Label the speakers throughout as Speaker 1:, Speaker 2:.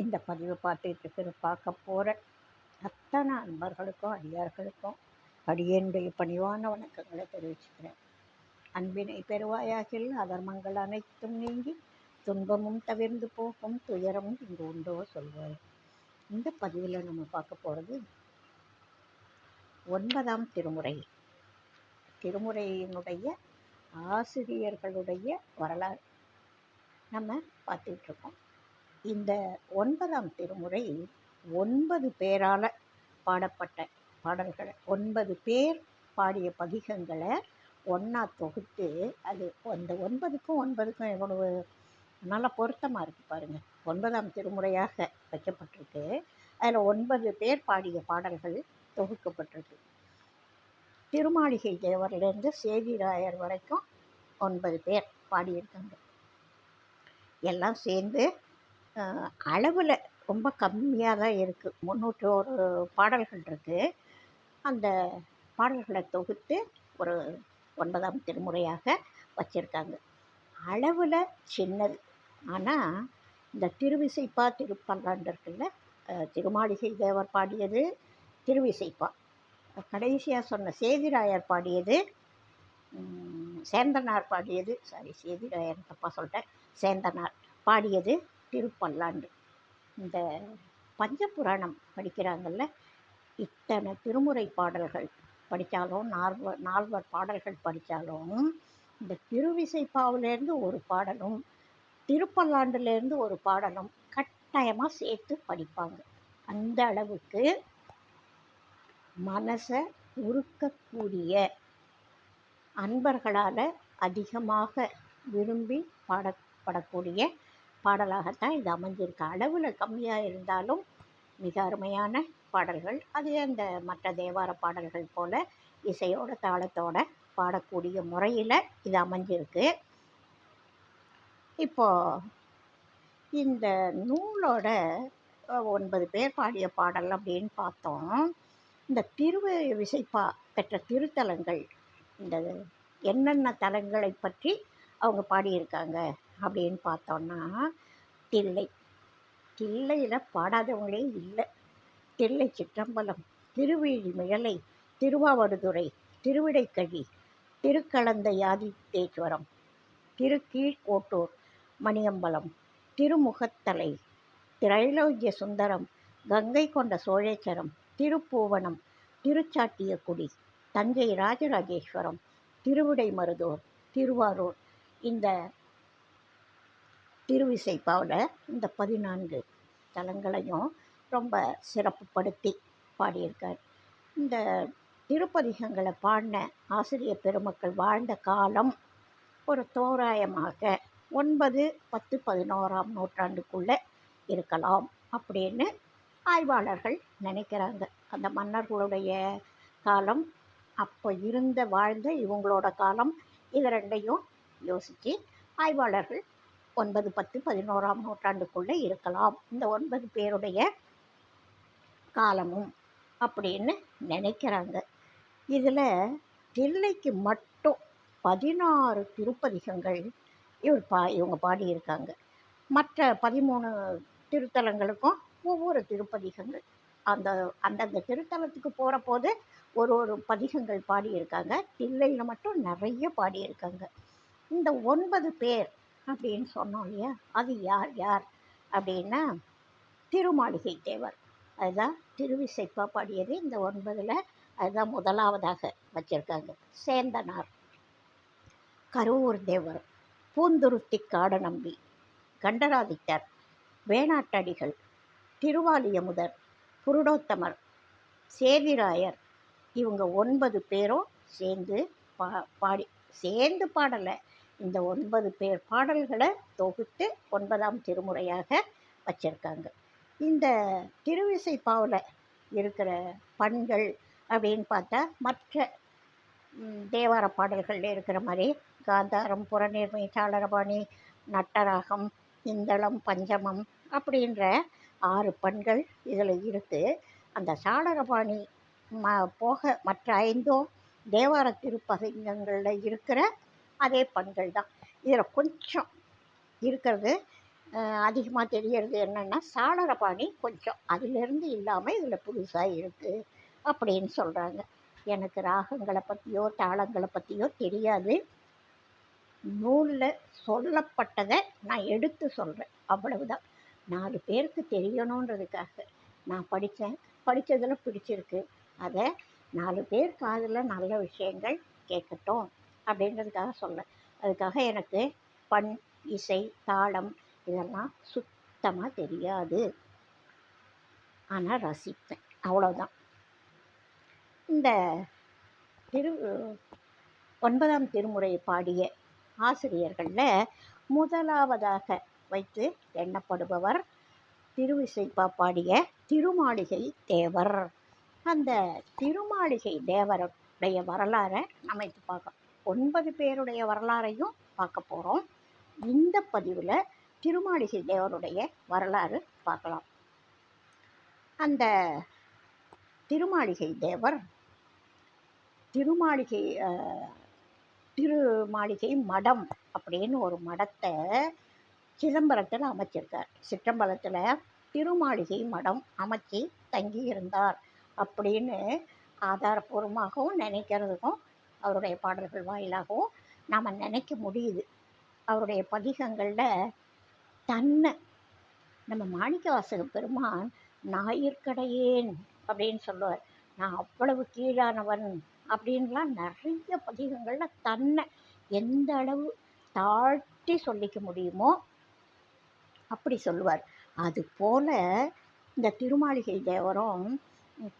Speaker 1: இந்த பதிவை பார்க்க போகிற அத்தனை அன்பர்களுக்கும் அடியார்களுக்கும் அடியேனுடைய பணிவான வணக்கங்களை தெரிவிச்சுக்கிறேன். அன்பினை பெறுவாயாகில் அதர்மங்கள் அனைத்தும் நீங்கி துன்பமும் தவிர்ந்து போகும், துயரமும் இங்கு உண்டோ சொல்வார். இந்த பதிவில் நம்ம பார்க்க போகிறது 9ஆம் திருமுறை. திருமுறையினுடைய ஆசிரியர்களுடைய வரலாறு நம்ம பார்த்துக்கிட்டு இருக்கோம். இந்த 9ஆம் திருமுறை 9 பேரால் பாடப்பட்ட பாடல்களை, 9 பேர் பாடிய பதிகங்களை ஒன்றா தொகுத்து, அது அந்த 9க்கும் எவ்வளவு நல்ல பொருத்தமாக இருக்குது பாருங்கள். 9ஆம் திருமுறையாக வைக்கப்பட்டிருக்கு. அதில் 9 பேர் பாடிய பாடல்கள் தொகுக்கப்பட்டிருக்கு. திருமாளிகை தேவர்லேருந்து சேதிராயர் வரைக்கும் 9 பேர் பாடியிருக்காங்க. எல்லாம் சேர்ந்து அளவில் ரொம்ப கம்மியாக தான் இருக்குது. 301 பாடல்கள் இருக்குது. அந்த பாடல்களை தொகுத்து ஒரு 9ஆம் திருமுறையாக வச்சுருக்காங்க. அளவில் சின்னது. ஆனால் இந்த திருவிசைப்பா திருப்பல்லாண்டு இருக்குல்ல, திருமாளிகை தேவர் பாடியது திருவிசைப்பா, கடைசியாக சொன்ன சேதிராயர் பாடியது சேந்தனார் பாடியது, சேதிராயர் தப்பாக சொல்லிட்டேன், சேந்தனார் பாடியது திருப்பல்லாண்டு. இந்த பஞ்சபுராணம் படிக்கிறாங்கல்ல, இத்தனை திருமுறை பாடல்கள் படித்தாலும், நால்வர் பாடல்கள் படித்தாலும், இந்த திருவிசைப்பாவிலேருந்து ஒரு பாடலும் திருப்பல்லாண்டுலேருந்து ஒரு பாடலும் கட்டாயமாக சேர்த்து படிப்பாங்க. அந்த அளவுக்கு மனசை உருக்கக்கூடிய, அன்பர்களால் அதிகமாக விரும்பி பாடப்படக்கூடிய பாடலாகத்தான் இது அமைஞ்சிருக்கு. அளவில் கம்மியாக இருந்தாலும் மிக அருமையான பாடல்கள். அது அந்த மற்ற தேவார பாடல்கள் போல் இசையோட தாளத்தோட பாடக்கூடிய முறையில் இது அமைஞ்சிருக்கு. இப்போது இந்த நூலோட 9 பேர் பாடிய பாடல் அப்படின்னு பார்த்தோம். இந்த திருவிசைப்பா பெற்ற திருத்தலங்கள், இந்த என்னென்ன தலங்களை பற்றி அவங்க பாடியிருக்காங்க அப்படின்னு பார்த்தோன்னா, தில்லையில் பாடாதவங்களே இல்லை. தில்லை சிற்றம்பலம், திருவிழிமிழலை, திருவாவடுதுறை, திருவிடைக்கழி, திருக்கலந்தையாதித்தேஸ்வரம், திருக்கீழ்கோட்டூர் மணியம்பலம், திருமுகத்தலை, திரைலோக்கிய சுந்தரம், கங்கை கொண்ட சோழேச்சரம், திருப்பூவனம், திருச்சாட்டியக்குடி, தஞ்சை ராஜராஜேஸ்வரம், திருவிடைமருதூர், திருவாரூர். இந்த திருவிசைப்பாவில் இந்த 14 தலங்களையும் ரொம்ப சிறப்புப்படுத்தி பாடியிருக்கார். இந்த திருப்பதிகங்களை பாடின ஆசிரியர் பெருமக்கள் வாழ்ந்த காலம் ஒரு தோராயமாக 9, 10, 11ஆம் நூற்றாண்டுக்குள்ளே இருக்கலாம் அப்படின்னு ஆய்வாளர்கள் நினைக்கிறாங்க. அந்த மன்னர்களுடைய காலம், அப்போ வாழ்ந்த இவங்களோட காலம், இது ரெண்டையும் யோசித்து ஆய்வாளர்கள் 9, 10, 11ஆம் நூற்றாண்டுக்குள்ளே இருக்கலாம் இந்த 9 பேருடைய காலமும் அப்படின்னு நினைக்கிறாங்க. இதில் தில்லைக்கு மட்டும் 16 திருப்பதிகங்கள் இவங்க பாடியிருக்காங்க. மற்ற 13 திருத்தலங்களுக்கும் ஒவ்வொரு திருப்பதிகங்கள், அந்தந்த திருத்தலத்துக்கு போகிற போது ஒரு பதிகங்கள் பாடியிருக்காங்க. தில்லையில் மட்டும் நிறைய பாடியிருக்காங்க. இந்த 9 பேர் அப்படின்னு சொன்னோம் இல்லையா, அது யார் யார் அப்படின்னா, திருமாளிகை தேவர், அதுதான் திருவிசைப்பா பாடியது. இந்த 9ல் அதுதான் முதலாவதாக வச்சுருக்காங்க. சேந்தனார், கருவூர் தேவர், பூந்துருத்தி காடநம்பி, கண்டராதித்தர், வேணாட்டடிகள், திருவாலியமுதர், புருடோத்தமர், சேதிராயர், இவங்க 9 பேரும் சேர்ந்து பாடலை. இந்த 9 பேர் பாடல்களை தொகுத்து 9ஆம் திருமுறையாக வச்சுருக்காங்க. இந்த திருவிசைப்பாவில் இருக்கிற பண்கள் அப்படின்னு பார்த்தா, மற்ற தேவார பாடல்களில் இருக்கிற மாதிரி காந்தாரம், புறநீர்மை, சாளரபாணி, நட்டராகம், இந்தளம், பஞ்சமம் அப்படின்ற 6 பண்கள் இதில் இருக்குது. அந்த சாளரபாணி போக மற்ற 5ம் தேவார திருப்பதிகங்களில் இருக்கிற அதே பண்கள் தான். இதில் கொஞ்சம் இருக்கிறது அதிகமாக தெரியறது என்னென்னா சாளரபாணி கொஞ்சம் அதிலிருந்து இல்லாமல் இதில் புதுசாக இருக்குது அப்படின்னு சொல்கிறாங்க. எனக்கு ராகங்களை பற்றியோ தாளங்களை பற்றியோ தெரியாது. நூலில் சொல்லப்பட்டதை நான் எடுத்து சொல்கிறேன், அவ்வளவுதான். 4 பேருக்கு தெரியணுன்றதுக்காக நான் படித்ததில் பிடிச்சிருக்கு, அதை 4 பேர் காதில் நல்ல விஷயங்கள் கேட்கட்டும் அப்படின்றதுக்காக சொல்கிறேன். அதுக்காக எனக்கு பண், இசை, தாளம் இதெல்லாம் சுத்தமாக தெரியாது, ஆனால் ரசிப்பேன், அவ்வளோதான். இந்த 9ஆம் திருமுறை பாடிய ஆசிரியர்களில் முதலாவதாக வைத்து எண்ணப்படுபவர் திருவிசைப்பா பாடிய திருமாளிகை தேவர். அந்த திருமாளிகை தேவருடைய வரலாறை நம்ம இப்போ பார்க்கலாம். 9 பேருடைய வரலாறையும் பார்க்க போகிறோம். இந்த பதிவில் திருமாளிகை தேவருடைய வரலாறு பார்க்கலாம். அந்த திருமாளிகை தேவர் திருமாளிகை மடம் அப்படின்னு ஒரு மடத்தை சிதம்பரத்தில் அமைச்சிருக்கார். சிற்றம்பலத்தில் திருமாளிகை மடம் அமைச்சு தங்கி இருந்தார் அப்படின்னு ஆதாரபூர்வமாகவும் நினைக்கிறதுக்கும் அவருடைய பாடல்கள் வாயிலாகவும் நாம் நினைக்க முடியுது. அவருடைய பதிகங்களில் தன்னை நம்ம மாணிக்கவாசக பெருமான் ஞாயிற்கடையேன் அப்படின்னு சொல்லுவார். நான் அவ்வளவு கீழானவன் அப்படின்லாம் நிறைய பதிகங்களில் தன்னை எந்த அளவு தாழ்த்தி சொல்லிக்க முடியுமோ அப்படி சொல்லுவார். அதுபோல் இந்த திருமாளிகை தேவரும்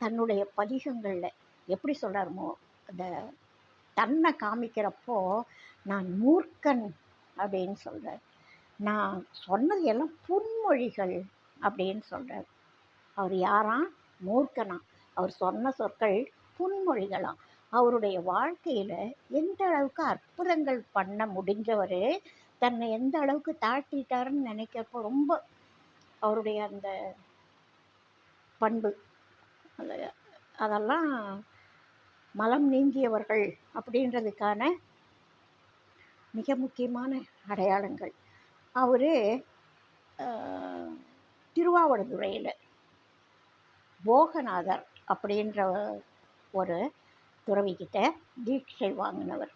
Speaker 1: தன்னுடைய பதிகங்களில் எப்படி சொல்கிறாருமோ, அந்த தன்னை காமிக்கிறப்போ நான் மூர்க்கன் அப்படின்னு சொல்கிறார். நான் சொன்னது எல்லாம் புன்மொழிகள் அப்படின்னு சொல்கிறார். அவர் யாராம்? மூர்க்கனா. அவர் சொன்ன சொற்கள் புன்மொழிகளாம். அவருடைய வாழ்க்கையில் எந்த அளவுக்கு அற்புதங்கள் பண்ண முடிஞ்சவர், தன்னை எந்த அளவுக்கு தாழ்த்திட்டாருன்னு நினைக்கிறப்போ ரொம்ப அவருடைய அந்த பண்பு அதெல்லாம் மலம் நீங்கியவர்கள் அப்படின்றதுக்கான மிக முக்கியமான அடையாளங்கள். அவர் திருவாவடுதுறையில் போகநாதர் அப்படின்ற ஒரு துறவிக்கிட்ட தீட்சை வாங்கினவர்.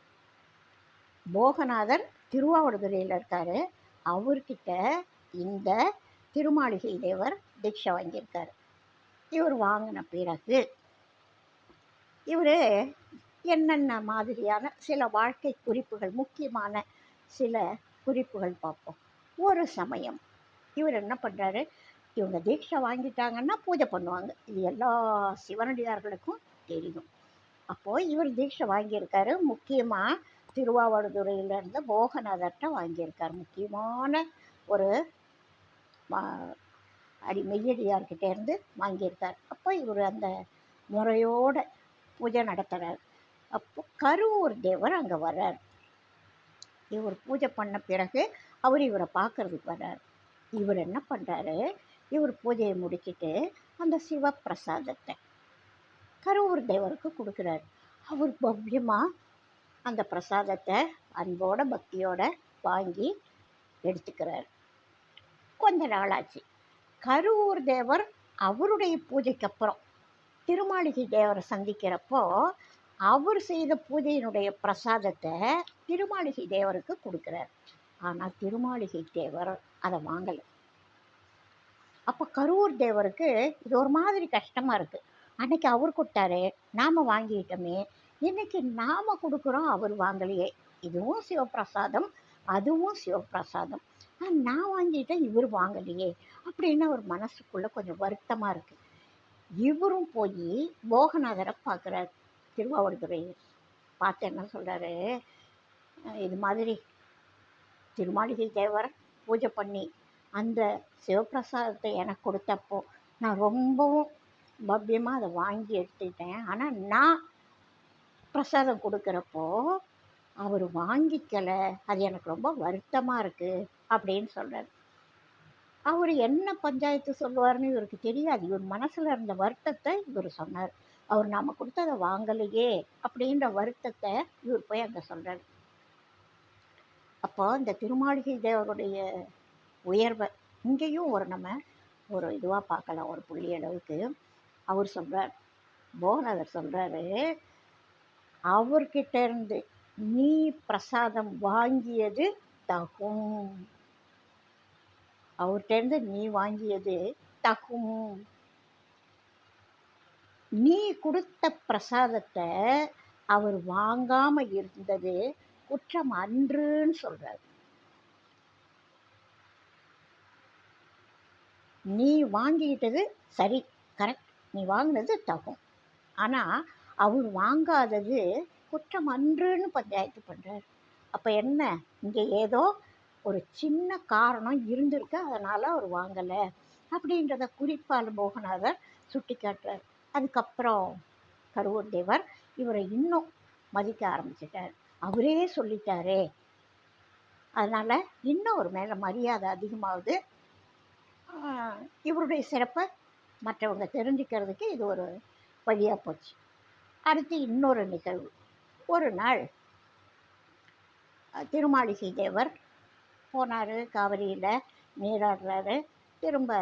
Speaker 1: போகநாதர் திருவாவடுதுறையில் இருக்கார். அவர்கிட்ட இந்த திருமாளிகை தேவர் தீட்சை வாங்கியிருக்கார். இவர் வாங்கின பிறகு இவர் என்னென்ன மாதிரியான சில வாழ்க்கை குறிப்புகள், முக்கியமான சில குறிப்புகள் பார்ப்போம். ஒரு சமயம் இவர் என்ன பண்ணுறாரு, இவங்க தீட்சை வாங்கிட்டாங்கன்னா பூஜை பண்ணுவாங்க, இது எல்லா சிவனடியார்களுக்கும் தெரியும். அப்போது இவர் தீட்சை வாங்கியிருக்காரு. முக்கியமாக திருவாவடுதுறையில் இருந்த போகநாதர்கிட்ட வாங்கியிருக்கார். முக்கியமான ஒரு மெய்யடியார்கிட்டேருந்து வாங்கியிருக்கார். அப்போ இவர் அந்த முறையோட பூஜை நடத்துகிறார். அப்போ கருவூர் தேவர் அங்கே வர்றார். இவர் பூஜை பண்ண பிறகு அவர் இவரை பார்க்கறதுக்கு வர்றார். இவர் என்ன பண்ணுறாரு, இவர் பூஜையை முடிச்சுட்டு அந்த சிவப்பிரசாதத்தை கருவூர் தேவருக்கு கொடுக்குறார். அவர் பவ்யமாக அந்த பிரசாதத்தை அன்போட பக்தியோட வாங்கி எடுத்துக்கிறார். கொஞ்ச நாளாச்சு. கருவூர் தேவர் அவருடைய பூஜைக்கு அப்புறம் திருமாளிகை தேவரை சந்திக்கிறப்போ அவர் செய்த பூஜையினுடைய பிரசாதத்தை திருமாளிகை தேவருக்கு கொடுக்குறார். ஆனால் திருமாளிகை தேவர் அதை வாங்கலை. அப்போ கருவூர் தேவருக்கு இது ஒரு மாதிரி கஷ்டமாக இருக்குது. அன்னைக்கு அவர் கொடுத்தாரு, நாம் வாங்கிட்டோமே, இன்னைக்கு நாம் கொடுக்குறோம், அவர் வாங்கலையே, இதுவும் சிவப்பிரசாதம் அதுவும் சிவப்பிரசாதம், நான் வாங்கிட்டேன் இவர் வாங்கலையே அப்படின்னு அவர் மனசுக்குள்ளே கொஞ்சம் வருத்தமாக இருக்குது. இவரும் போய் போகநாதரை பார்க்குறார். திருவாவடுதுறை பார்த்து என்ன சொல்கிறாரு, இது மாதிரி திருமாளிகை தேவர் பூஜை பண்ணி அந்த சிவப்பிரசாதத்தை எனக்கு கொடுத்தப்போ நான் ரொம்பவும் பவ்யமாக அதை வாங்கி எடுத்துக்கிட்டேன். ஆனால் நான் பிரசாதம் கொடுக்குறப்போ அவர் வாங்கிக்கலை, அது எனக்கு ரொம்ப வருத்தமாக இருக்குது அப்படின்னு சொல்கிறார். அவர் என்ன பஞ்சாயத்து சொல்லுவார்னு இவருக்கு தெரியாது. இவர் மனசில் இருந்த வருத்தத்தை இவர் சொன்னார். அவர் நாம் கொடுத்ததை வாங்கலையே அப்படின்ற வருத்தத்தை இவர் போய் அங்கே சொல்கிறார். அப்போ இந்த திருமாளிகை தேவருடைய உயர்வை இங்கேயும் நம்ம ஒரு இதுவாக பார்க்கலாம். ஒரு புள்ளி அளவுக்கு அவர் சொல்கிறார், போகநாதர் சொல்கிறாரு, அவர்கிட்ட இருந்து நீ பிரசாதம் வாங்கியது தகும், அவர்கிட்ட நீ வாங்கியது தகும். நீ கொடுத்த பிரசாதத்தை அவர் வாங்காம இருந்தது குற்றம் அன்றுன்னு சொல்றாரு. நீ வாங்கிக்கிட்டது சரி, கரெக்ட், நீ வாங்கினது தகும். ஆனா அவர் வாங்காதது குற்றம் அன்றுன்னு பஞ்சாயத்து பண்றாரு. அப்ப என்ன, இங்க ஏதோ ஒரு சின்ன காரணம் இருந்திருக்கு, அதனால அவர் வாங்கலை அப்படின்றத குறிப்பால் போகநாதர் சுட்டி காட்டுறார். அதுக்கப்புறம் கருவூர் தேவர் இவரை இன்னும் மதிக்க ஆரம்பிச்சிட்டார். அவரே சொல்லிட்டாரே, அதனால இன்னும் ஒரு மேல மரியாதை அதிகமாகுது. இவருடைய சிறப்பை மற்றவங்க தெரிஞ்சுக்கிறதுக்கு இது ஒரு வழியாக போச்சு. அடுத்து இன்னொரு நிகழ்வு. ஒரு நாள் திருமாளிகை தேவர் போனார், காவிரியில் நீராடுறாரு. திரும்ப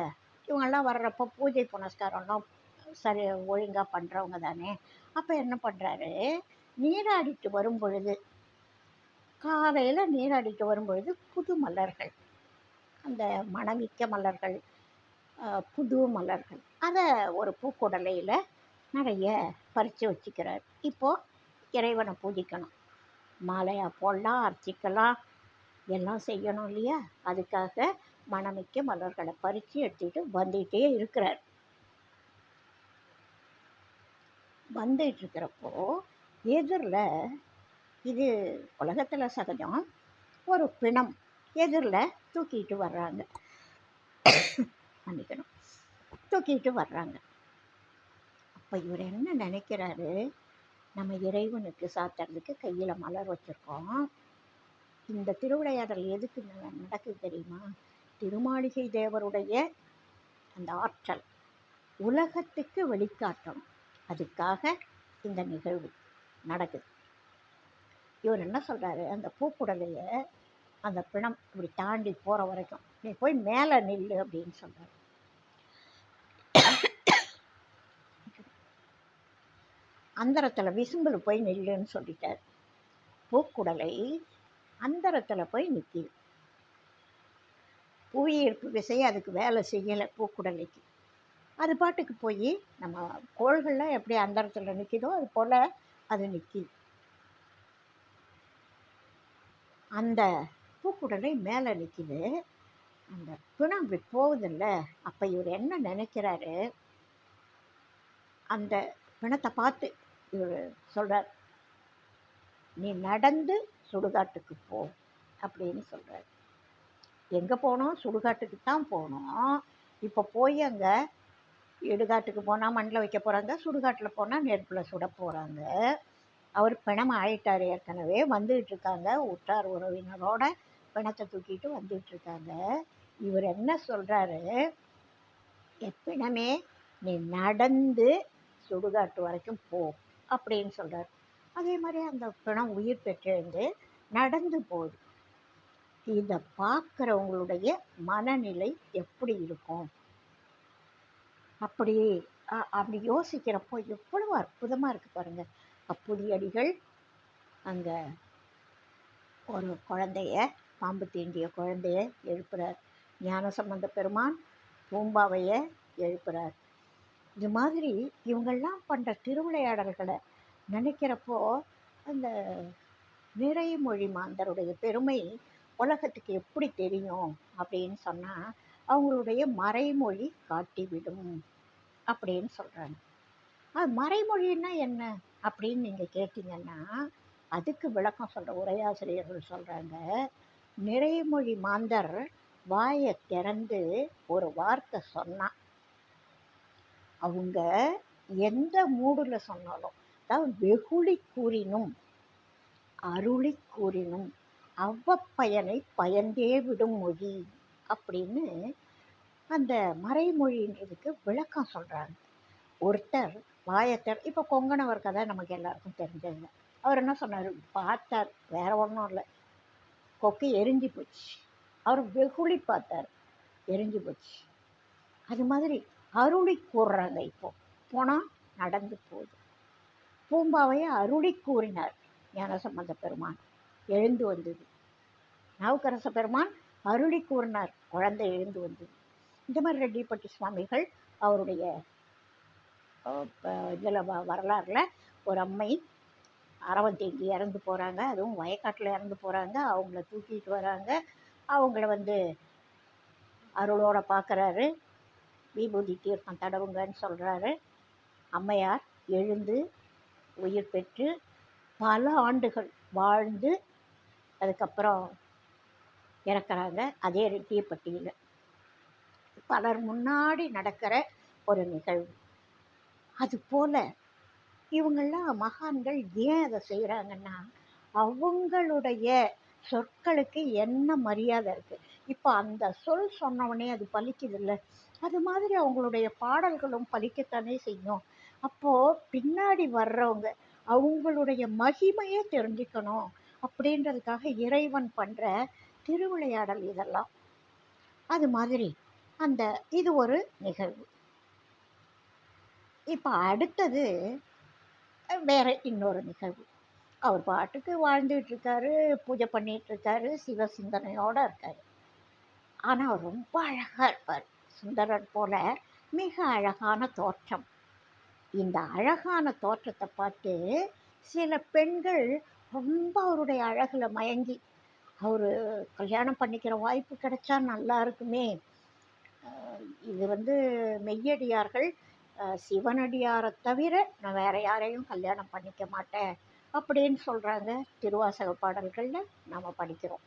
Speaker 1: இவங்கெல்லாம் வர்றப்போ பூஜை புனஸ்காரம்லாம் சரி ஒழுங்காக பண்ணுறவங்க தானே. அப்போ என்ன பண்ணுறாரு, நீராடிட்டு வரும் பொழுது, காலையில் நீராடிட்டு வரும் பொழுது புது மலர்கள், அந்த மணமிக்க மலர்கள், புது மலர்கள், அதை ஒரு பூக்குடலையில் நிறைய பறித்து வச்சுக்கிறார். இப்போது இறைவனை பூஜிக்கணும், மாலையாக போடலாம், அர்ச்சிக்கலாம், எல்லாம் செய்யணும் இல்லையா. அதுக்காக மணமிக்க மலர்களை பறித்து எடுத்துக்கிட்டு வந்துகிட்டே இருக்கிறார். வந்துட்டு இருக்கிறப்போ எதிரில், இது உலகத்தில் சகஜம், ஒரு பிணம் எதிரில் தூக்கிட்டு வர்றாங்க, மன்னிக்கணும், தூக்கிட்டு வர்றாங்க. அப்போ இவர் என்ன நினைக்கிறாரு, நம்ம இறைவனுக்கு சாத்துறதுக்கு கையில் மலர் வச்சுருக்கோம், இந்த திருவிளையாடல் எதுக்கு நடக்குது தெரியுமா, திருமாளிகை தேவருடைய அந்த ஆற்றல் உலகத்துக்கு வெளிக்காட்டணும், அதுக்காக இந்த நிகழ்வு நடக்குது. இவர் என்ன சொல்கிறாரு, அந்த பூக்குடலையை அந்த பிணம் இப்படி தாண்டி போகிற வரைக்கும் நீ போய் மேலே நில்லு அப்படின்னு சொல்கிறார். அந்தரத்தில் விசும்பில் போய் நில்லுன்னு சொல்லிட்டார். பூக்குடலை அந்தரத்தில் போய் நிற்கிது. புவியீர்ப்பு விசையை அதுக்கு வேலை செய்யலை பூக்குடலைக்கு. அது பாட்டுக்கு போய் நம்ம கோள்கள்லாம் எப்படி அந்தரத்தில் நிற்கிதோ அது போல் அது நிற்கிது. அந்த பூக்குடலை மேலே நிற்கிது, அந்த பிணம் அப்படி போகுதில்ல. அப்போ இவர் என்ன நினைக்கிறாரு, அந்த பிணத்தை பார்த்து இவர் சொல்கிறார், நீ நடந்து சுடுகாட்டுக்கு போ அப்படின்னு சொல்கிறார். எங்கே போனோம், சுடுகாட்டுக்கு தான் போனோம். இப்போ போய் அங்கே இடுகாட்டுக்கு போனால் மண்ணில் வைக்க போகிறாங்க, சுடுகாட்டில் போனால் நெருப்பில் சுட போகிறாங்க. அவர் பிணம் ஆயிட்டார், ஏற்கனவே வந்துகிட்டு இருக்காங்க, உற்றார் உறவினரோட பிணத்தை தூக்கிட்டு வந்துட்டு இருக்காங்க. இவர் என்ன சொல்கிறாரு, பிணமே நீ நடந்து சுடுகாட்டு வரைக்கும் போ அப்படின்னு சொல்கிறார். அதே மாதிரி அந்த பிணம் உயிர் பெற்றெழுந்து நடந்து போகுது. இதை பார்க்குறவங்களுடைய மனநிலை எப்படி இருக்கும், அப்படி யோசிக்கிறப்போ எவ்வளவு அற்புதமாக இருக்குது பாருங்கள். அப்புதியடிகள் அங்கே ஒரு குழந்தைய, பாம்பு தீண்டிய குழந்தைய எழுப்புறார். ஞானசம்பந்த பெருமான் பூம்பாவையை எழுப்புறார். இது மாதிரி இவங்கெல்லாம் பண்ணுற திருவிளையாடல்களை நினைக்கிறப்போ அந்த நிறைமொழி மாந்தருடைய பெருமை உலகத்துக்கு எப்படி தெரியும் அப்படின்னு சொன்னால், அவங்களுடைய மறைமொழி காட்டிவிடும் அப்படின்னு சொல்கிறாங்க. அது மறைமொழின்னா என்ன அப்படின்னு நீங்கள் கேட்டிங்கன்னா, அதுக்கு விளக்கம் சொல்கிற உரையாசிரியர்கள் சொல்கிறாங்க, நிறைமொழி மாந்தர் வாயை திறந்து ஒரு வார்த்தை சொன்னால், அவங்க எந்த மூடில் சொன்னாலும், அதாவது வெகுளி கூறினும் அருளி கூறினும் அவ்வப்பயனை பயந்தே விடும் மொழி அப்படின்னு அந்த மறைமொழின்றதுக்கு விளக்கம் சொல்கிறாங்க. ஒருத்தர் வாயத்தர், இப்போ கொங்கணவர் கதை நமக்கு எல்லாருக்கும் தெரிஞ்சதுங்க. அவர் என்ன சொன்னார், பார்த்தார், வேற ஒன்றும் இல்லை, கொக்கு எரிஞ்சு போச்சு, அவர் வெகுளி பார்த்தார், எரிஞ்சு போச்சு. அது மாதிரி அருளி கூறுறாங்க. இப்போ போனால் நடந்து போகுது. பூம்பாவையை அருளி கூறினார் ஞானசம்பந்த பெருமான், எழுந்து வந்தது. நாவுக்கரச பெருமான் அருளி கூறினார், குழந்தை எழுந்து வந்தது. இந்த மாதிரி ரெட்டிப்பட்டி சுவாமிகள் அவருடைய இதில் வரலாறுல ஒரு அம்மை அரவந்தேங்கி இறந்து போகிறாங்க, அதுவும் வயக்காட்டில் இறந்து போகிறாங்க. அவங்கள தூக்கிட்டு வராங்க. அவங்கள அருளோட பார்க்குறாரு, விபூதி தீர்த்தம் தடவுங்கன்னு சொல்கிறாரு. அம்மையார் எழுந்து உயிர் பெற்று பல ஆண்டுகள் வாழ்ந்து அதுக்கப்புறம் இறக்குறாங்க. அதே ரெட்டியப்பட்டியில் பலர் முன்னாடி நடக்கிற ஒரு நிகழ்வு. அதுபோல் இவங்கெல்லாம் மகான்கள் ஏன் அதை செய்கிறாங்கன்னா, அவங்களுடைய சொற்களுக்கு என்ன மரியாதை இருக்குது. இப்போ அந்த சொல் சொன்னவனே அது பலிக்குது இல்லை, அது மாதிரி அவங்களுடைய பாடல்களும் பலிக்கத்தானே செய்யும். அப்போது பின்னாடி வர்றவங்க அவங்களுடைய மகிமையே தெரிஞ்சுக்கணும் அப்படின்றதுக்காக இறைவன் பண்ணுற திருவிளையாடல் இதெல்லாம். அது மாதிரி இது ஒரு நிகழ்வு. இப்போ அடுத்தது வேற இன்னொரு நிகழ்வு. அவர் பாட்டுக்கு வாழ்ந்துட்டு இருக்காரு, பூஜை பண்ணிட்டு இருக்காரு, சிவ சிந்தனையோட இருக்காரு. ஆனால் அவர் ரொம்ப அழகாக இருப்பார். சுந்தரர் போல மிக அழகான தோற்றம். இந்த அழகான தோற்றத்தை பார்த்து சில பெண்கள் ரொம்ப அவருடைய அழகில் மயங்கி, அவர் கல்யாணம் பண்ணிக்கிற வாய்ப்பு கிடைச்சா நல்லா இருக்குமே, இது மெய்யடியார்கள் சிவனடியாரை தவிர நான் வேற யாரையும் கல்யாணம் பண்ணிக்க மாட்டேன் அப்படின்னு சொல்கிறாங்க. திருவாசக பாடல்களில் நாம் படிக்கிறோம்.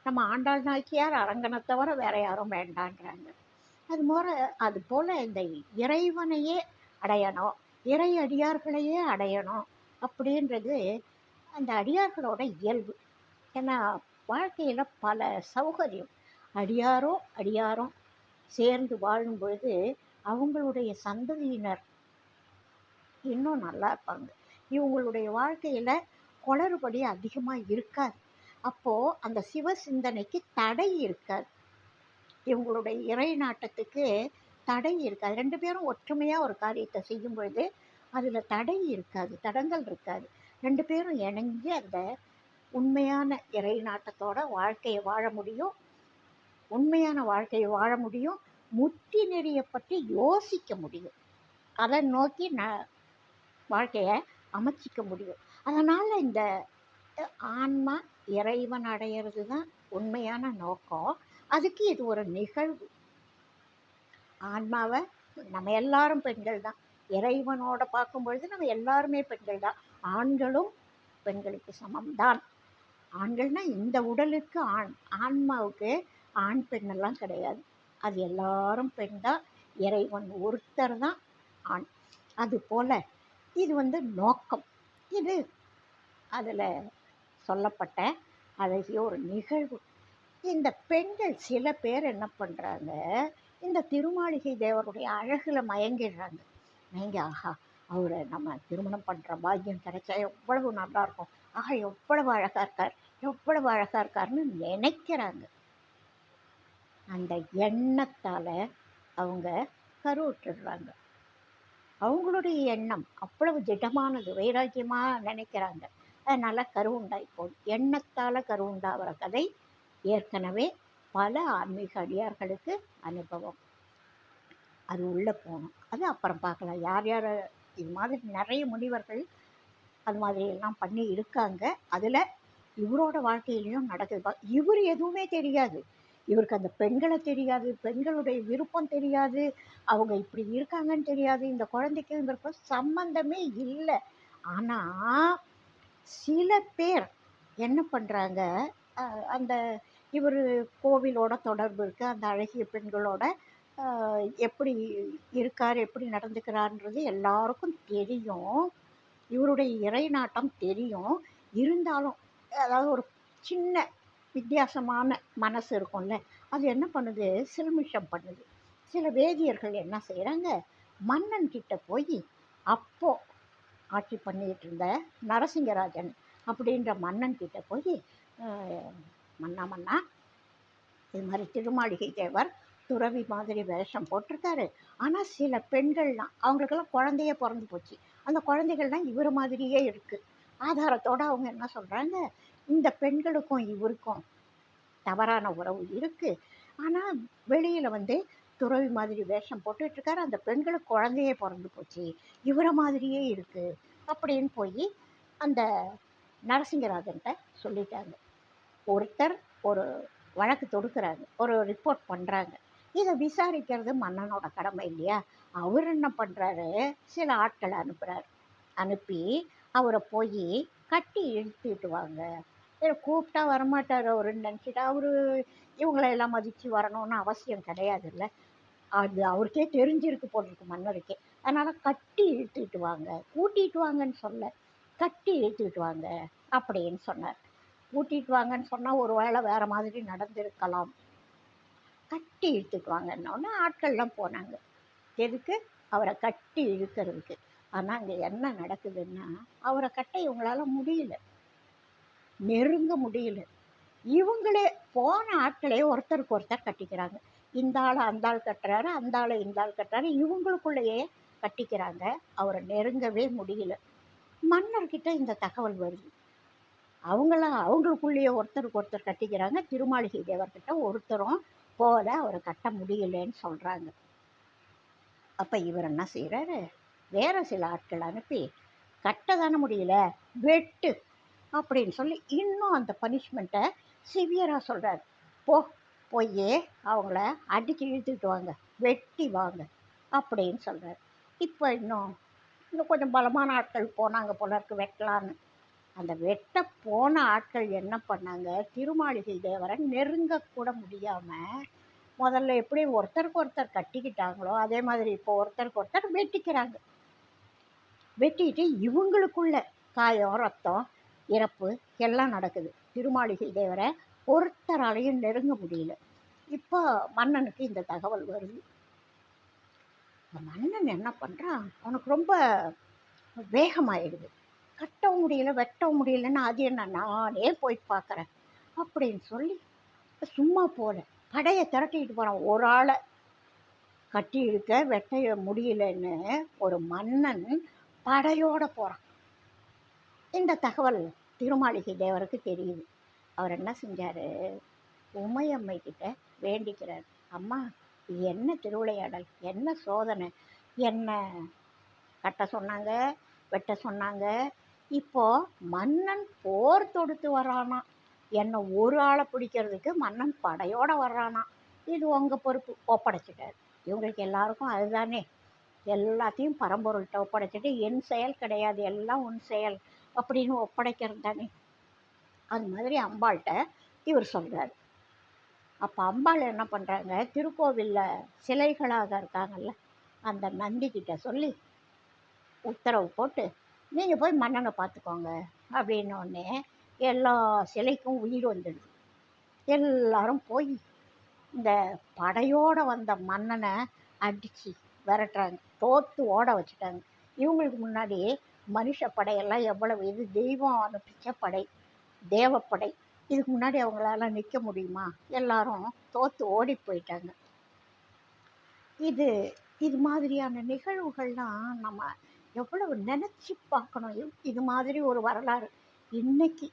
Speaker 1: நம்ம ஆண்டாள் நாயக்கியார் அரங்கனை தவிர வேற யாரும் வேண்டான்றாங்க. அது போல் இந்த இறைவனையே அடையணும், இறை அடியார்களையே அடையணும் அப்படின்றது அந்த அடியார்களோட இயல்பு. ஏன்னா வாழ்க்கையில் பல சௌகரியம், அடியாரும் சேர்ந்து வாழும் பொழுது அவங்களுடைய சந்ததியினர் இன்னும் நல்லா இருப்பாங்க. இவங்களுடைய வாழ்க்கையில் குளறுபடி அதிகமாக இருக்காது. அப்போது அந்த சிவ சிந்தனைக்கு தடை இருக்காது, இவங்களுடைய இறை நாட்டத்துக்கு தடை இருக்காது. ரெண்டு பேரும் ஒற்றுமையாக ஒரு காரியத்தை செய்யும் பொழுது அதில் தடை இருக்காது, தடங்கள் இருக்காது. ரெண்டு பேரும் இணங்கி அந்த உண்மையான இறை நாட்டத்தோட வாழ்க்கையை வாழ முடியும், உண்மையான வாழ்க்கையை வாழ முடியும், முத்தி நெறியை பற்றி யோசிக்க முடியும், அதை நோக்கி வாழ்க்கையை அமைச்சிக்க முடியும். அதனால் இந்த ஆன்மா இறைவன் அடையிறது தான் உண்மையான நோக்கம். அதுக்கு இது ஒரு நிகழ்வு. ஆன்மாவை நம்ம எல்லாரும் பெண்கள் தான், இறைவனோட பார்க்கும்பொழுது நம்ம எல்லாருமே பெண்கள் தான். ஆண்களும் பெண்களுக்கு சமம்தான். ஆண்கள்னா இந்த உடலுக்கு ஆண், ஆன்மாவுக்கு ஆண் பெண்ணெல்லாம் கிடையாது. அது எல்லாரும் பெண் தான், இறைவன் ஒருத்தர் தான் ஆண். அதுபோல் இது நோக்கம். இது அதில் சொல்லப்பட்ட அழகிய ஒரு நிகழ்வு. இந்த பெண்கள் சில பேர் என்ன பண்ணுறாங்க, இந்த திருமாளிகை தேவருடைய அழகில் மயங்கிடுறாங்க. மயங்கி ஆஹா அவரை நம்ம திருமணம் பண்ணுற பாக்கியம் கிடைச்சா எவ்வளவு நல்லா இருக்கும், ஆஹா எவ்வளவு அழகாக இருக்கார், எவ்வளவு அழகாக இருக்காருன்னு நினைக்கிறாங்க. அந்த எண்ணத்தால் அவங்க கருவுற்றுடுறாங்க. அவங்களுடைய எண்ணம் அவ்வளவு திடமானது, வைராக்கியமாக நினைக்கிறாங்க. அதனால் கருவுண்டாய் போகுது. எண்ணத்தால் கருவுண்டாகிற கதை ஏற்கனவே பல ஆன்மீக அடியார்களுக்கு அனுபவம். அது உள்ளே போகணும், அது அப்புறம் பார்க்கலாம். யார் யார் இது மாதிரி நிறைய முனிவர்கள் அது மாதிரி எல்லாம் பண்ணி இருக்காங்க. அதில் இவரோட வாழ்க்கையிலையும் நடக்குது. இவர் எதுவுமே தெரியாது, இவருக்கு அந்த பெண்களை தெரியாது, பெண்களுடைய விருப்பம் தெரியாது, அவங்க இப்படி இருக்காங்கன்னு தெரியாது, இந்த குழந்தைக்கு இவருக்கும் சம்பந்தமே இல்லை. ஆனால் சில பேர் என்ன பண்ணுறாங்க, அந்த இவர் கோவிலோட தொடர்பு இருக்குது, அந்த அழகிய பெண்களோட எப்படி இருக்கார், எப்படி நடந்துக்கிறார்ன்றது எல்லாருக்கும் தெரியும், இவருடைய இறை நாட்டம் தெரியும். இருந்தாலும் அதாவது ஒரு சின்ன வித்தியாசமான மனசு இருக்கும்ல, அது என்ன பண்ணுது, சில்மிஷம் பண்ணுது. சில வேதியர்கள் என்ன செய்கிறாங்க, மன்னன் கிட்ட போய் அப்போ ஆட்சி பண்ணிகிட்டு இருந்த நரசிங்கராஜன் அப்படின்ற மன்னன் கிட்ட போய் மன்னா இது மாதிரி திருமாளிகை தேவர் துறவி மாதிரி வேஷம் போட்டிருக்காரு. ஆனால் சில பெண்கள்லாம் அவங்களுக்கெல்லாம் குழந்தையே பிறந்து போச்சு. அந்த குழந்தைகள்லாம் இவர் மாதிரியே இருக்குது. ஆதாரத்தோடு அவங்க என்ன சொல்கிறாங்க, இந்த பெண்களுக்கும் இவருக்கும் தவறான உறவு இருக்குது. ஆனால் வெளியில் வந்து துறவி மாதிரி வேஷம் போட்டுட்ருக்காரு. அந்த பெண்களுக்கு குழந்தையே பிறந்து போச்சு, இவரை மாதிரியே இருக்குது அப்படின்னு போய் அந்த நரசிங்கராஜன்கிட்ட சொல்லிட்டாங்க. ஒருத்தர் ஒரு வழக்கு தொடுக்கிறாங்க, ஒரு ரிப்போர்ட் பண்ணுறாங்க. இதை விசாரிக்கிறது மன்னனோட கடமை இல்லையா? அவர் என்ன பண்ணுறாரு, சில ஆட்களை அனுப்புகிறார். அனுப்பி அவரை போய் கட்டி இழுத்துட்டு வாங்க. கூப்பிட்டா வரமாட்டார் அவருன்னு நினச்சிட்டா அவரு இவங்களெல்லாம் மதித்து வரணும்னு அவசியம் கிடையாதுல்ல. அது அவருக்கே தெரிஞ்சிருக்கு போட்டிருக்கு மன்னருக்கே. அதனால் கட்டி இழுத்துக்கிட்டு வாங்க, கூட்டிகிட்டு வாங்கன்னு சொல்ல, கட்டி இழுத்துக்கிட்டு வாங்க அப்படின்னு சொன்னார். கூட்டிகிட்டு வாங்கன்னு சொன்னால் ஒரு வேளை வேறு மாதிரி நடந்திருக்கலாம். கட்டி இழுத்துட்டு வாங்கன்னொன்னே ஆட்கள்லாம் போனாங்க. எதுக்கு? அவரை கட்டி இழுக்கிறதுக்கு. ஆனால் அங்கே என்ன நடக்குதுன்னா, அவரை கட்ட இவங்களால முடியல, நெருங்க முடியல. இவங்களே போன ஆட்களே ஒருத்தருக்கு ஒருத்தர் கட்டிக்கிறாங்க. இந்த ஆள் அந்த ஆள் கட்டுறாரு, அந்த ஆள் இந்த ஆள் கட்டுறாரு, இவங்களுக்குள்ளேயே கட்டிக்கிறாங்க. அவரை நெருங்கவே முடியல. மன்னர்கிட்ட இந்த தகவல் வருது. அவங்களுக்குள்ளேயே ஒருத்தருக்கு ஒருத்தர் கட்டிக்கிறாங்க. திருமாளிகை தேவர்கிட்ட ஒருத்தரும் போல அவரை கட்ட முடியலன்னு சொல்கிறாங்க. அப்போ இவர் என்ன செய்கிறாரு, வேறு சில ஆட்கள் அனுப்பி கட்ட தானே முடியல, வெட்டு அப்படின்னு சொல்லி இன்னும் அந்த பனிஷ்மெண்ட்டை சிவியராக சொல்கிறார். போய் அவங்கள அடித்து இழுத்துக்கிட்டு வாங்க, வெட்டி வாங்க அப்படின்னு சொல்கிறார். இப்போ இன்னும் கொஞ்சம் பலமான ஆட்கள் போனாங்க போல இருக்கு வெட்டலான்னு. அந்த வெட்ட போன ஆட்கள் என்ன பண்ணாங்க, திருமாளிகை தேவரை நெருங்கக்கூட முடியாமல் முதல்ல எப்படி ஒருத்தருக்கு ஒருத்தர் கட்டிக்கிட்டாங்களோ அதே மாதிரி இப்போ ஒருத்தருக்கு ஒருத்தர் வெட்டிக்கிறாங்க. வெட்டிட்டு இவங்களுக்குள்ள காயம், ரத்தம், இறப்பு எல்லாம் நடக்குது. திருமாளிகை தேவரை ஒருத்தராலையும் நெருங்க முடியல. இப்போ மன்னனுக்கு இந்த தகவல் வருது. மன்னன் என்ன பண்ணுறான், அவனுக்கு ரொம்ப வேகமாயிடுது. கட்டவும் முடியல, வெட்டவும் முடியலன்னு அது என்ன நானே போய் பார்க்குறேன் அப்படின்னு சொல்லி சும்மா போல படையை திரட்டிக்கிட்டு போகிறான். ஒரு ஆளை கட்டி இழுக்க வெட்ட முடியலன்னு ஒரு மன்னன் படையோடு போகிறான். இந்த தகவல் திருமாளிகை தேவருக்கு தெரியுது. அவர் என்ன செஞ்சார், உமையம்மை கிட்ட வேண்டிக்கிறார். அம்மா, இது என்ன திருவிளையாடல், என்ன சோதனை, என்ன கட்ட சொன்னாங்க, வெட்ட சொன்னாங்க, இப்போது மன்னன் போர் தொடுத்து வர்றானா, என்னை ஒரு ஆளை பிடிக்கிறதுக்கு மன்னன் படையோடு வர்றானா, இது உங்கள் பொறுப்பு, ஒப்படைச்சிட்டார். இவங்களுக்கு எல்லாருக்கும் அதுதானே, எல்லாத்தையும் பரம்பொருள்கிட்ட ஒப்படைச்சிட்டு என் செயல் கிடையாது, எல்லாம் உன் செயல் அப்படின்னு ஒப்படைக்கிறது தானே. அது மாதிரி அம்பாள்கிட்ட இவர் சொல்கிறார். அப்போ அம்பாள் என்ன பண்ணுறாங்க, திருக்கோவிலில் சிலைகளாக இருக்காங்கல்ல, அந்த நந்திக்கிட்ட சொல்லி உத்தரவு போட்டு நீங்கள் போய் மன்னனை பார்த்துக்கோங்க அப்படின்னோடனே எல்லா சிலைக்கும் உயிர் வந்துடுது. எல்லாரும் போய் இந்த படையோடு வந்த மன்னனை அடித்து விரட்டுறாங்க, தோற்று ஓட வச்சுட்டாங்க. இவங்களுக்கு முன்னாடி மனுஷ படையெல்லாம் எவ்வளவு, இது தெய்வம் அனுப்பிச்ச படை, தேவப்படை, இதுக்கு முன்னாடி அவங்களால நிற்க முடியுமா? எல்லாரும் தோற்று ஓடி போயிட்டாங்க. இது மாதிரியான நிகழ்வுகள்லாம் நம்ம எவ்வளவு நினச்சி பார்க்கணும். இது மாதிரி ஒரு வரலாறு இன்னைக்கு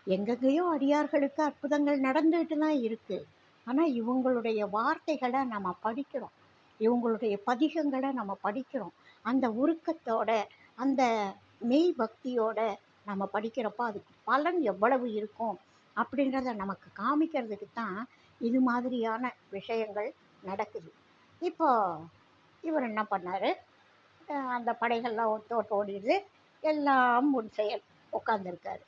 Speaker 1: எங்கெங்கேயோ அடியார்களுக்கு அற்புதங்கள் நடந்துகிட்டு தான் இருக்குது. ஆனால் இவங்களுடைய வார்த்தைகளை நம்ம படிக்கிறோம், இவங்களுடைய பதிகங்களை நம்ம படிக்கிறோம். அந்த உருக்கத்தோட, அந்த மெய் பக்தியோட நம்ம படிக்கிறப்போ அதுக்கு பலன் எவ்வளவு இருக்கும் அப்படின்றத நமக்கு காமிக்கிறதுக்கு தான் இது மாதிரியான விஷயங்கள் நடக்குது. இப்போ இவர் என்ன பண்ணார், அந்த படைகள்லாம் தோற்று ஓடிடுது, எல்லாம் முன் செயல் உட்காந்துருக்காரு.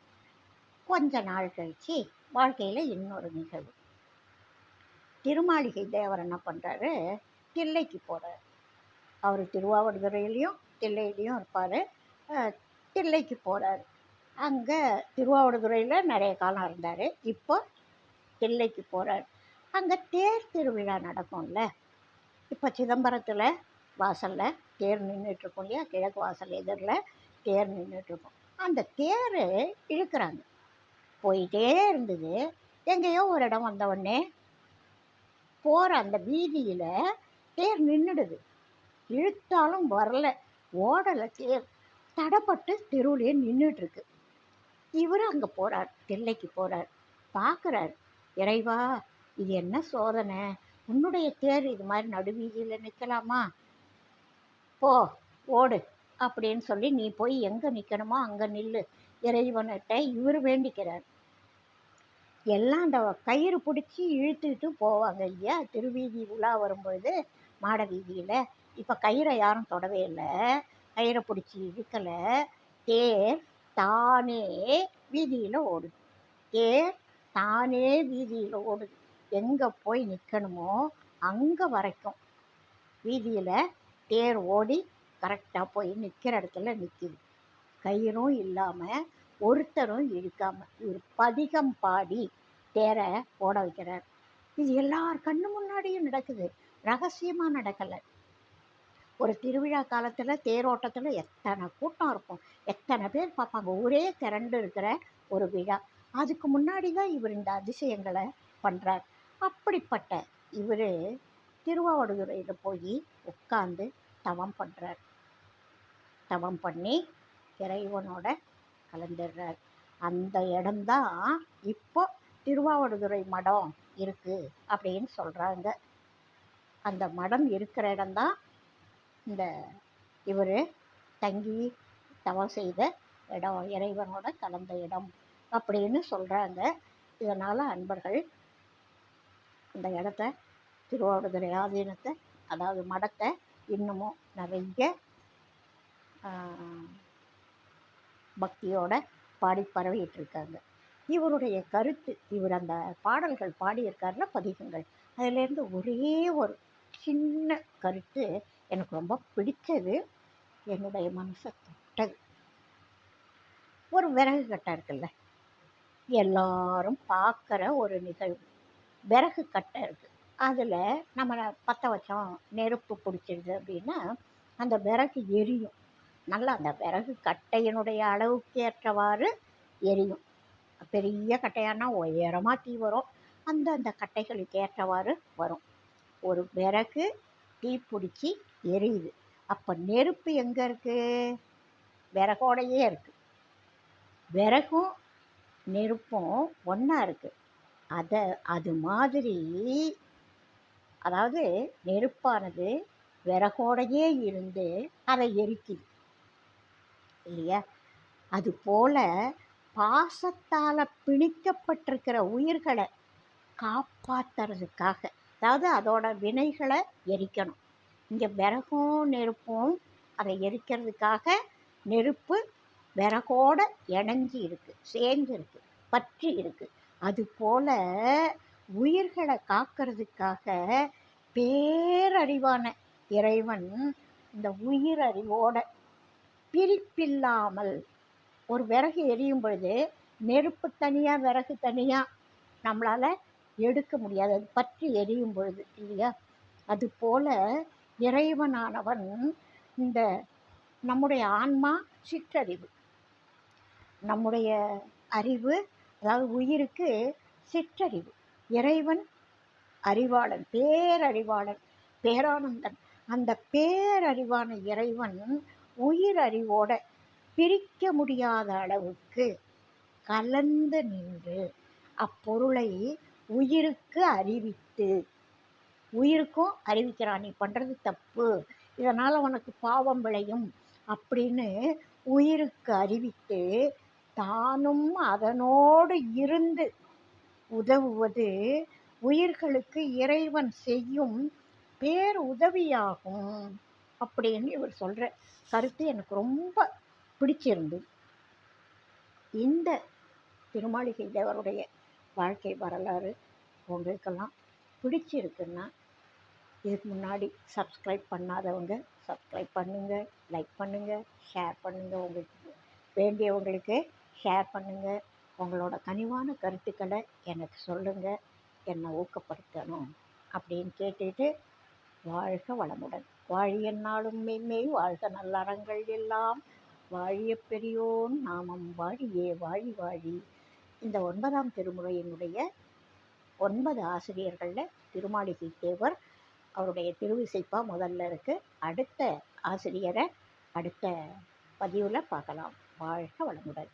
Speaker 1: கொஞ்ச நாள் கழித்து வாழ்க்கையில் இன்னொரு நிகழ்வு. திருமாளிகை தேவர் என்ன பண்ணுறாரு, தில்லைக்கு போகிறார். அவர் திருவாவடுதுறையிலையும் தில்லையிலையும் இருப்பார். தில்லைக்கு போகிறார். அங்கே திருவாவடுதுறையில் நிறைய காலம் இருந்தார். இப்போ தில்லைக்கு போகிறார். அங்கே தேர் திருவிழா நடக்கும்ல. இப்போ சிதம்பரத்தில் வாசலில் தேர் நின்றுட்டுருக்கோம் இல்லையா, கிழக்கு வாசல் எதிரில் தேர் நின்றுட்டுருக்கோம். அந்த தேர் இழுக்கிறாங்க, போயிட்டே இருந்தது. எங்கேயோ ஒரு இடம் வந்த உடனே போகிற அந்த வீதியில் தேர் நின்றுடுது. இழுத்தாலும் வரல, ஓடலை தேர், தடப்பட்டு தெருவுலேயே நின்றுட்டுருக்கு. இவர் அங்கே போகிறார், தில்லைக்கு போகிறார், பார்க்குறார். இறைவா, இது என்ன சோதனை, உன்னுடைய தேர் இது மாதிரி நடுவீதியில் நிற்கலாமா, போ ஓடு அப்படின்னு சொல்லி நீ போய் எங்கே நிற்கணுமோ அங்கே நில்லு இறைவன்கிட்ட இவர் வேண்டிக்கிறார். எல்லாம் அந்த கயிறு பிடிச்சி இழுத்துக்கிட்டு போவாங்க இல்லையா திருவீதி உலா வரும்பொழுது மாட வீதியில். இப்போ கயிறை யாரும் தொடவே இல்லை, கயிறை பிடிச்சி இழுக்கலை, தேர் தானே வீதியில் ஓடுது. தேர் தானே வீதியில் ஓடுது. எங்கே போய் நிற்கணுமோ அங்கே வரைக்கும் வீதியில் தேர் ஓடி கரெக்டாக போய் நிற்கிற இடத்துல நிற்கிது. கயிறும் இல்லாமல் ஒருத்தரும் இழுக்காமல் இவர் பதிகம் பாடி தேரை ஓட வைக்கிறார். இது எல்லார் கண்ணு முன்னாடியும் நடக்குது, ரகசியமாக நடக்கலை. ஒரு திருவிழா காலத்தில் தேரோட்டத்தில் எத்தனை கூட்டம் இருக்கும், எத்தனை பேர் பார்ப்பாங்க, ஒரே திரண்டு இருக்கிற ஒரு விழா. அதுக்கு முன்னாடி தான் இவர் இந்த அதிசயங்களை பண்ணுறார். அப்படிப்பட்ட இவர் திருவாவடுதுறையில் போய் உட்காந்து தவம் பண்ணுறார். தவம் பண்ணி இறைவனோட கலந்துடுறார். அந்த இடம்தான் இப்போ திருவாவடுதுறை மடம் இருக்குது அப்படின்னு சொல்கிறாங்க. அந்த மடம் இருக்கிற இடம்தான் இந்த இவர் தங்கி தவம் செய்த இடம், இறைவனோட கலந்த இடம் அப்படின்னு சொல்கிறாங்க. இதனால் அன்பர்கள் அந்த இடத்த, திருவாவடுதுறை ஆதீனத்தை, அதாவது மடத்தை இன்னமும் நிறைய பக்தியோட பாடி பரவிட்டு இருக்காங்க. இவருடைய கருத்து, இவர் அந்த பாடல்கள் பாடியிருக்காருல பதிகங்கள், அதிலேருந்து ஒரே ஒரு சின்ன கருத்து எனக்கு ரொம்ப பிடிச்சது, என்னுடைய மனசை தொட்டது. ஒரு விறகு கட்டை இருக்குல்ல, எல்லாரும் பார்க்குற ஒரு நிகழ்வு. விறகு கட்டை இருக்குது, அதில் நம்ம பற்ற வச்சோம், நெருப்பு பிடிச்சிடுது அப்படின்னா அந்த விறகு எரியும். நல்லா அந்த விறகு கட்டையினுடைய அளவுக்கு ஏற்றவாறு எரியும். பெரிய கட்டையானா உயரமாக தீ வரும், அந்த கட்டைகளுக்கு ஏற்றவாறு வரும். ஒரு விறகு தீ பிடிச்சி எரியுது, அப்போ நெருப்பு எங்கே இருக்குது, விறகோடையே இருக்குது. விறகும் நெருப்பும் ஒன்றா இருக்குது. அது மாதிரி, அதாவது நெருப்பானது விறகோடையே இருந்து அதை எரிக்குது இல்லையா. அதுபோல் பாசத்தால் பிணிக்கப்பட்டிருக்கிற உயிர்களை காப்பாற்றுறதுக்காக, அதாவது அதோட வினைகளை எரிக்கணும். இங்கே விறகும் நெருப்பும் அதை எரிக்கிறதுக்காக நெருப்பு விறகோட இணைஞ்சி இருக்குது, சேர்ந்து இருக்குது, பற்றி இருக்குது. அதுபோல் உயிர்களை காக்கிறதுக்காக பேரறிவான இறைவன் இந்த உயிரறிவோட பிரிப்பில்லாமல், ஒரு விறகு எரியும் பொழுது நெருப்பு தனியாக விறகு தனியாக நம்மளால் எடுக்க முடியாது, அது பற்றி எரியும் பொழுது இல்லையா. அதுபோல் இறைவனானவன் இந்த நம்முடைய ஆன்மா சிற்றறிவு, நம்முடைய அறிவு, அதாவது உயிருக்கு சிற்றறிவு, இறைவன் அறிவாளன், பேரறிவாளன், பேரானந்தன். அந்த பேரறிவான இறைவன் உயிர் அறிவோட பிரிக்க முடியாத அளவுக்கு கலந்து நின்று அப்பொருளை உயிருக்கு அறிவித்து, உயிருக்கும் அறிவிக்கிறான், நீ பண்ணுறது தப்பு, இதனால் உனக்கு பாவம் விளையும் அப்படின்னு உயிருக்கு அறிவித்து தானும் அதனோடு இருந்து உதவுவது உயிர்களுக்கு இறைவன் செய்யும் பேர் உதவியாகும் அப்படின்னு இவர் சொல்கிற கருத்து எனக்கு ரொம்ப பிடிச்சிருந்தது. இந்த திருமாளிகை தேவருடைய வாழ்க்கை வரலாறு உங்களுக்கெல்லாம் பிடிச்சிருக்குன்னா, இதுக்கு முன்னாடி சப்ஸ்கிரைப் பண்ணாதவங்க சப்ஸ்கிரைப் பண்ணுங்கள், லைக் பண்ணுங்கள், ஷேர் பண்ணுங்கள், உங்களுக்கு வேண்டியவங்களுக்கு ஷேர் பண்ணுங்கள். உங்களோட கனிவான கருத்துக்களை எனக்கு சொல்லுங்கள், என்னை ஊக்கப்படுத்தணும் அப்படின்னு கேட்டுட்டு, வாழ்க வளமுடன், வாழியன்னாலும் மென்மை வாழ்க நல்லறங்கள் எல்லாம் வாழிய பெரியோன் நாமம் வாழியே வாழி வாழி. இந்த 9ஆம் திருமுறையினுடைய 9 ஆசிரியர்களில் திருமாளிகை தேவர் அவருடைய திருவிசைப்பா முதல்ல இருக்குது. அடுத்த ஆசிரியரை அடுத்த பதிவில் பார்க்கலாம். வாழ்க வளமுடன்.